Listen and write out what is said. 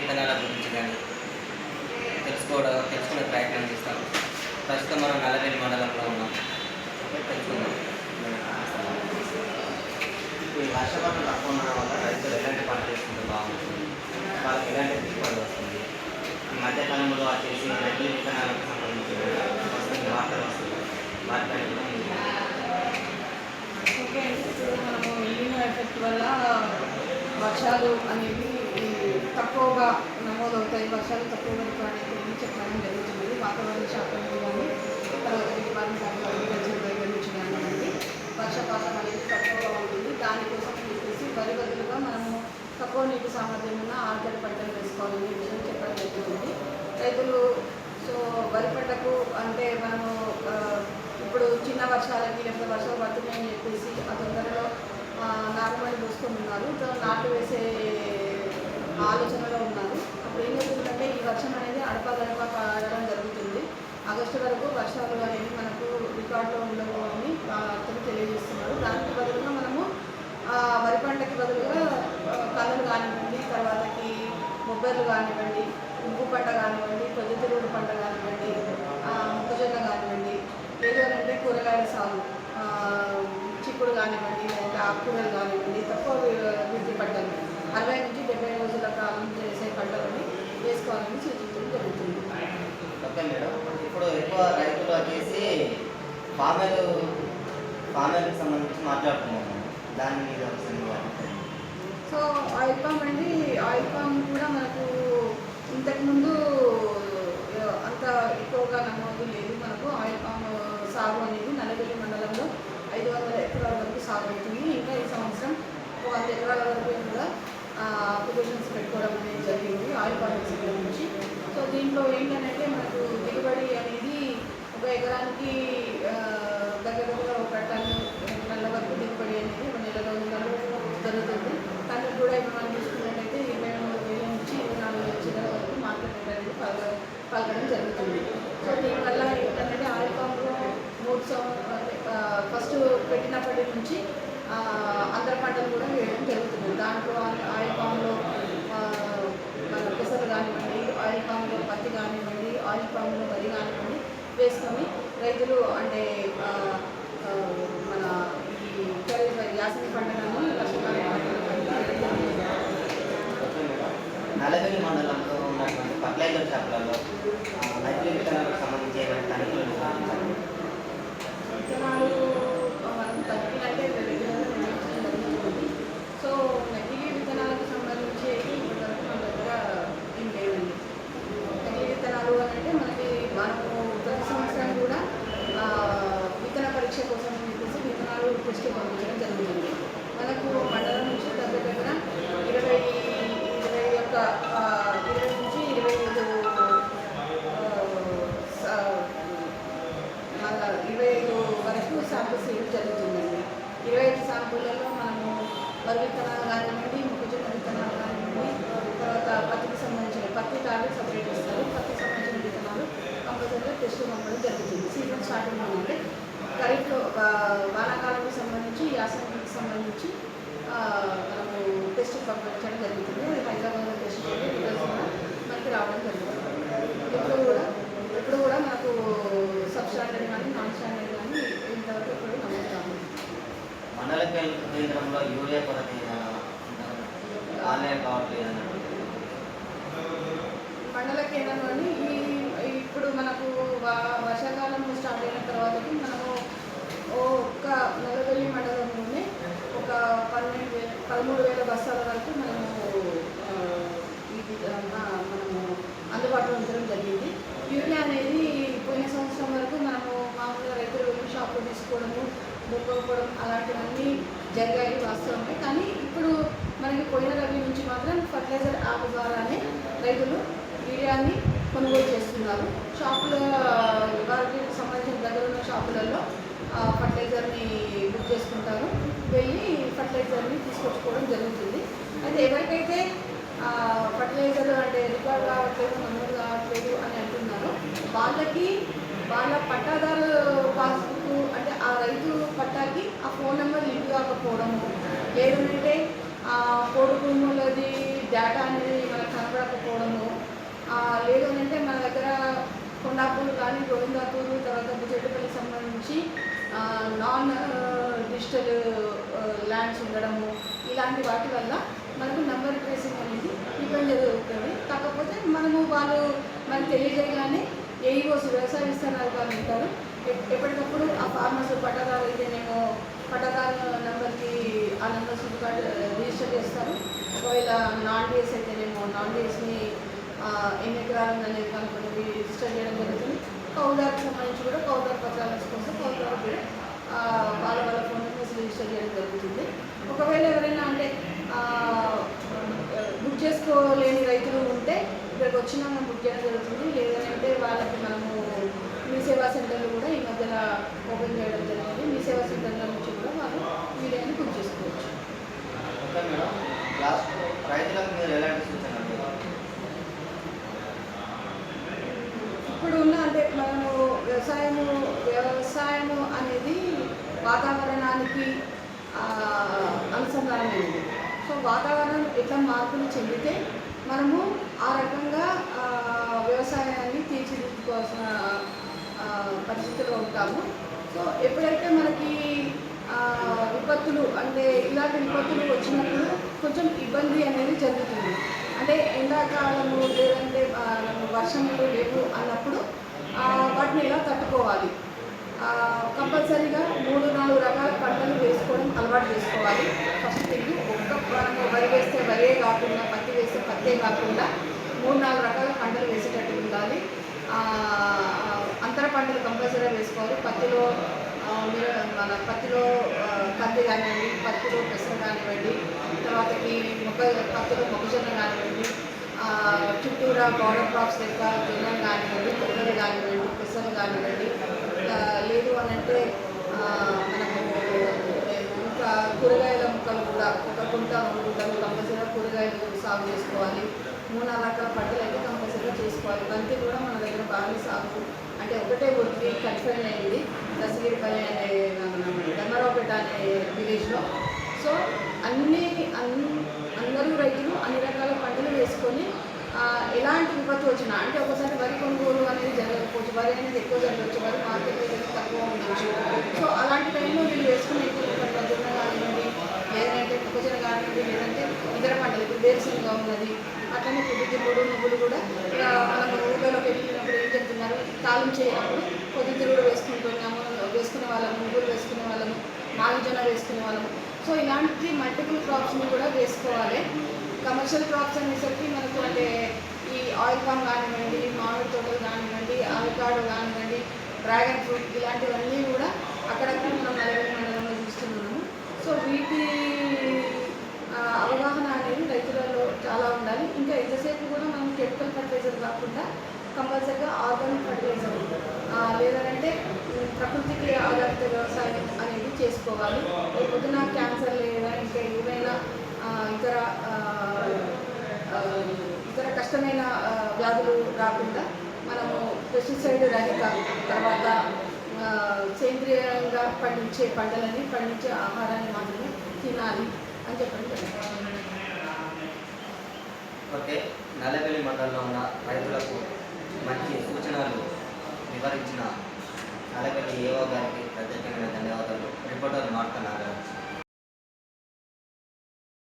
విత్తనాల గురించి కానీ తెలుసుకునే ప్రయత్నం చేస్తాం. ప్రస్తుతం మనం నల్లవేలి మండలంలో ఉన్నాం. తెలుసుకుందాం. ఈ వర్షపాతం తక్కువ ఉండడం వల్ల రైతులు ఎలాంటి పంట చేసుకుంటే బాగుంటుంది, వాళ్ళకి ఎలాంటి దిగుబడి వస్తుంది, ఈ మధ్యకాలంలో వచ్చేసి నకిలీ విత్తనాలకు సంబంధించి వస్తుంది వార్తలు వస్తుంది, వాటిపైన కూడా ఓకే అండి. ఇప్పుడు మనము ఎల్నినో ఎఫెక్ట్ వల్ల వర్షాలు అనేవి తక్కువగా నమోదవుతాయి. వర్షాలు తక్కువగా అనేది చెప్పడం జరుగుతుంది. వాతావరణ శాఖ నుండి కానీ తర్వాత డిపార్ట్మెంట్ ఆఫ్ అగ్రికల్చర్ దగ్గర నుంచి కానివ్వండి వర్షపాతం అనేది తక్కువగా ఉంటుంది. దానికోసం చెప్పేసి వరి బదులుగా మనము తక్కువ నీటి సామర్థ్యం ఉన్న ఆర్గానిక్ పంటలు వేసుకోవాలనే విషయం చెప్పడం జరుగుతుంది. రైతులు సో వరి పంటకు అంటే మనము ఇప్పుడు చిన్న వర్షాలకి లేకపోతే వర్షాలు పడుతున్నాయని చెప్పేసి ఆ తొందరలో నాటుబడి పోసుకొని ఉన్నారు. నాటు వేసే ఆలోచనలో ఉన్నారు. అప్పుడు ఏం జరుగుతుందంటే ఈ వర్షం అనేది అడపదడప పడడం జరుగుతుంది. ఆగస్టు వరకు వర్షాలు అనేవి మనకు రికార్డులో ఉండవు అని అతను తెలియజేస్తున్నారు. దానికి బదులుగా మనము వరి పంటకి బదులుగా కళ్ళలు కానివ్వండి, తర్వాతకి బొబ్బర్లు కానివ్వండి, ఉప్పు పంట కానివ్వండి, పొద్దుతిరుగుడు పంట కానివ్వండి, మొక్కజొన్న కానివ్వండి, లేదు అంటే కూరగాయల సాగు చిక్కుడు కానివ్వండి, లేదంటే ఆకుకూరలు కానివ్వండి, తక్కువ వృద్ధి పంటలు 60 నుంచి 70 రోజుల కాలం చేసే పంటలని వేసుకోవాలని సూచించడం జరుగుతుంది. ఓకే మేడం, ఇప్పుడు ఎక్కువ రైతులు వచ్చేసి పామెలకు సంబంధించి మాట్లాడుతున్నాము. దాని మీద సో ఆయిల్ పామ్ అండి, ఆయిల్ పామ్ కూడా మనకు ఇంతకుముందు అంత ఎక్కువగా నమోదు లేదు. మనకు ఆయిల్ పామ్ సాగు అనేది నల్లవేలి మండలంలో 500 ఎకరాల వరకు సాగు అవుతుంది. ఇంకా ఈ సంవత్సరం 100 ఎకరాల వరకు కూడా అప్లికేషన్స్ పెట్టుకోవడం అనేది జరిగింది ఆయిల్ పామ్ సంబంధించి. సో దీంట్లో ఏంటంటే మనకు దిగుబడి అనేది ఒక ఎకరానికి దగ్గర ఒక టన్ను 2 నెలల వరకు దిగుబడి అనేది 1 నెల రోజులలో జరుగుతుంది. కానీ కూడా ఇప్పుడు మనం చూసుకున్నట్టయితే 23,000 నుంచి 24,000 చిల్లర వరకు మార్కెట్ అనేది పలకడం జరుగుతుంది. సో దీనివల్ల ఏంటంటే ఆయిల్ పామ్లో 3 ఫస్ట్ పెట్టినప్పటి నుంచి అందరి పంటలు కూడా వేయడం జరుగుతుంది. దాంట్లో ఆయిల్ పామ్లో మన పెసలు కానివ్వండి, ఆయిల్ పామ్లో పత్తి కానివ్వండి, ఆయిల్ పామ్లో వరి కానివ్వండి వేసుకొని రైతులు అంటే మన ఈ యాసంగి పంటలను వర్షాకాలం నల్లవేలి మండలంలో ఉన్నటువంటి ఫర్టిలైజర్ షాపులలో నకిలీ విత్తనాలకు సంబంధించి ఏమైనా తనిఖీలు నిర్వహించాలి. విత్తనాలు మనం తగ్గినట్టే జరుగుతుంది. సో నకిలీ విత్తనాలకు సంబంధించి ఇప్పటివరకు మన దగ్గర ఏం లేదండి. నకిలీ విత్తనాలు అని అంటే మనకి మనము ప్రతి సంవత్సరం కూడా విత్తన పరీక్ష కోసం చెప్పేసి విత్తనాలు టెస్ట్ పంపించడం జరుగుతుంది. మనకు మండలం నుంచి దగ్గర 20 నుంచి 25 వరకు శాంపుల్స్ ఇవ్వడం జరుగుతుందండి. 25 శాంపుల్లలో మనము వరి విత్తనాలు కానివ్వండి, మొక్కజొన్న విత్తనాలు కానివ్వండి, తర్వాత పత్తికి సంబంధించిన పత్తి టార్గెట్ సపరేట్ ఇస్తారు. పత్తికి సంబంధించిన విత్తనాలు కంపల్సరీగా టెస్ట్ పంపడం జరుగుతుంది. సీజన్ స్టార్టింగ్లో అంటే ఖరీఫ్లో వానాకాలానికి సంబంధించి యాసంగికి సంబంధించి మనము టెస్ట్ పంపించడం జరుగుతుంది. అది హైదరాబాద్లో టెస్ట్ మనకి రావడం జరుగుతుంది. ఇప్పుడు కూడా మనకు సబ్ స్టాండర్డ్ కానీ నాన్ స్టాండర్డ్ కానీ ఇంతవరకు ఇప్పుడు నమ్ముతాము. మండల కేంద్రంలో యూరియా కొరత ఆన్లైన్ కావట్లేదు. మండల కేంద్రంలోని ఇప్పుడు మనకు వర్షాకాలం స్టార్ట్ అయిన తర్వాతకి మనము ఒక్క నల్లవేలి మండలంలోనే ఒక 13,000 బస్తాల వరకు మనము అందుబాటులో ఉంచడం జరిగింది. యూరియా అనేది పోయిన సంవత్సరం వరకు మనము మామూలుగా రైతులు వెళ్ళి షాప్లో తీసుకోవడము, దొరకకపోవడం అలాంటివన్నీ జరిగాయి వాస్తవమే. కానీ ఇప్పుడు మనకి పోయిన రబీ నుంచి మాత్రం ఫర్టిలైజర్ యాప్ ద్వారానే రైతులు యూరియాని కొనుగోలు చేస్తున్నారు. షాపుల వారికి సంబంధించిన దగ్గర ఉన్న షాపులలో ఫర్టిలైజర్ని బుక్ చేసుకుంటారు, వెళ్ళి ఫర్టిలైజర్ని తీసుకొచ్చుకోవడం జరుగుతుంది. అయితే ఎవరికైతే ఫర్టిలైజర్ అంటే రికార్డ్ కావట్లేదు, నమోదు కావట్లేదు అని అంటున్నారో వాళ్ళకి వాళ్ళ పట్టాదారు పాస్బుక్ అంటే ఆ రైతు పట్టాకి ఆ ఫోన్ నెంబర్ లింక్ కాకపోవడము, లేదంటే ఆ కోడి భూములది డేటా అనేది మనకు కనబడకపోవడం ఎందుకంటే మన దగ్గర కొండాపూర్ కానీ గోవిందాపూర్ తర్వాత బుచెట్టుపల్లికి సంబంధించి నాన్ డిజిటల్ ల్యాండ్స్ ఉండడము ఇలాంటి వాటి వల్ల మనకు నెంబర్ ట్రేసింగ్ అనేది ఇబ్బంది జరుగుతుంది. కాకపోతే వాళ్ళు మనకు తెలియజేయగానే ఏఈఓస్ వ్యవసాయ విస్తరణాధికారులు ఉంటారు. ఎప్పటికప్పుడు ఆ ఫార్మర్స్ పట్టాదారు అయితేనేమో పట్టాదారు నెంబర్కి ఆ నెంబర్ సిమ్ కార్డు రిజిస్టర్ చేస్తారు. ఒకవేళ నాన్ డిఎస్ అయితేనేమో నాన్ డిఎస్ని ఎన్ని ఎకరాలు అనేది కనుక్కొని రిజిస్టర్ చేయడం జరుగుతుంది. కౌలుదారుకు సంబంధించి కూడా కౌలుదారు పత్రాల కోసం కౌలుదారు కూడా వాళ్ళ ఫోన్ నెంబర్స్ రిజిస్టర్ చేయడం జరుగుతుంది. ఒకవేళ ఎవరైనా అంటే బుక్ చేసుకోలేని రైతులు ఉంటే ఇక్కడికి వచ్చినా మనం బుక్ చేయడం జరుగుతుంది. లేదంటే వాళ్ళకి మనము మీ సేవా సెంటర్లు కూడా ఈ మధ్యన ఓపెన్ చేయడం జరిగింది. మీ సేవా సెంటర్ల నుంచి కూడా వాళ్ళు వీడియోని బుక్ చేసుకోవచ్చు. ఇప్పుడు ఉన్న అంటే మనము వ్యవసాయము అనేది వాతావరణానికి అనుసంధానమైనది. సో వాతావరణం ఎట్లా మార్పులు చెందితే మనము ఆ రకంగా వ్యవసాయాన్ని తీర్చిదిద్దుకోవాల్సిన పరిస్థితుల్లో ఉంటాము. సో ఎప్పుడైతే మనకి విపత్తులు అంటే ఇలాంటి విపత్తులు వచ్చినప్పుడు కొంచెం ఇబ్బంది అనేది జరుగుతుంది. అంటే ఎండాకాలము లేదంటే వర్షములు లేవు అన్నప్పుడు వాటిని ఎలా తట్టుకోవాలి, కంపల్సరీగా 3-4 రకాల పంటలు వేసుకోవడం అలవాటు చేసుకోవాలి. ఫస్ట్ థింగ్ మనము వరి వేస్తే వరే కాకుండా పత్తి వేస్తే పత్తే కాకుండా 3-4 రకాల పంటలు వేసేటట్టు ఉండాలి. అంతర పంటలు కంపల్సరీగా వేసుకోవాలి. పత్తిలో కంది కానివ్వండి, పత్తిలో పెసర కానివ్వండి, తర్వాతకి పత్తిలో మొక్కజొన్న కానివ్వండి, చుట్టూరా పౌడర్ క్రాప్స్ లెక్క జొన్నలు కానివ్వండి, కొబ్బరి కానివ్వండి, పెసలు కానివ్వండి, లేదు అని అంటే మనము ఇంకా కూరగాయల మొక్కలు కూడా 1 గుంట 2 గుంటలు కంపల్సరీగా కూరగాయలు సాగు చేసుకోవాలి. 3-4 రకాల పంటలు అయితే కంపల్సరీగా చేసుకోవాలి. బంతి కూడా మన దగ్గర బాగా సాగు అంటే ఒకటే ఉరికి కన్ఫైన్ అయింది దశగిరిపల్లి అనే ధర్మరావుపేట అనే విలేజ్లో. సో అందరూ రైతులు అన్ని రకాల పంటలు వేసుకొని ఎలాంటి విపత్తు వచ్చినా అంటే ఒకసారి వరి కొనుగోలు అనేది జరగకపోవచ్చు, వరి అనేది ఎక్కువ జరగవచ్చు, వరి మార్కెట్ అనేది తక్కువ ఉండొచ్చు. సో అలాంటి టైంలో వీళ్ళు వేసుకునే జొన్న కానివ్వండి, లేదంటే మొక్కజొన్న కానివ్వండి, లేదంటే ఇతర పంటలు ఇప్పుడు వేరుశనగ ఉన్నది, అట్లనే పొద్దుతిరుగుడు నువ్వులు కూడా మనం ఊళ్ళలోకి వెళ్ళినప్పుడు ఏం చెప్తున్నారు, తాళం చేయనప్పుడు పొద్దుతిరుగుడు వేసుకునే వాళ్ళము, నువ్వులు వేసుకునే వాళ్ళము, మాగిజొన్న వేసుకునే వాళ్ళము. సో ఇలాంటి మల్టిపుల్ క్రాప్స్ని కూడా వేసుకోవాలి. కమర్షియల్ క్రాప్స్ అనేసరికి మనకు అంటే ఈ ఆయిల్ పామ్ కానివ్వండి, మామిడి తోటలు కానివ్వండి, అవకాడో కానివ్వండి, డ్రాగన్ ఫ్రూట్ ఇలాంటివన్నీ కూడా అక్కడక్కడ మనం నల్గొండ మండలంలో చూస్తున్నాము. సో వీటి అవగాహన అనేది రైతులలో చాలా ఉండాలి. ఇంకా ఎంతసేపు కూడా మనం కెమికల్ ఫర్టిలైజర్ కాకుండా కంపల్సరీగా ఆర్గానిక్ ఫర్టిలైజర్ లేదంటే ప్రకృతికి ఆధారిత వ్యవసాయం అనేది చేసుకోవాలి. పొద్దున క్యాన్సర్ లేదా ఇంకా ఏవైనా ఇతర కష్టమైన వ్యాధులు రాకుండా మనము పెస్టిసైడ్ రహిత తర్వాత సేంద్రియంగా పండించే పంటలని పండించే ఆహారాన్ని మాత్రమే తినాలి అని చెప్పండి. ఓకే, నల్లబెల్లి మండలంలో ఉన్న రైతులకు మంచి సూచనలు వివరించిన నల్లబెల్లి ఏఓ గారికి ప్రత్యేకమైన ధన్యవాదాలు. Reporter mark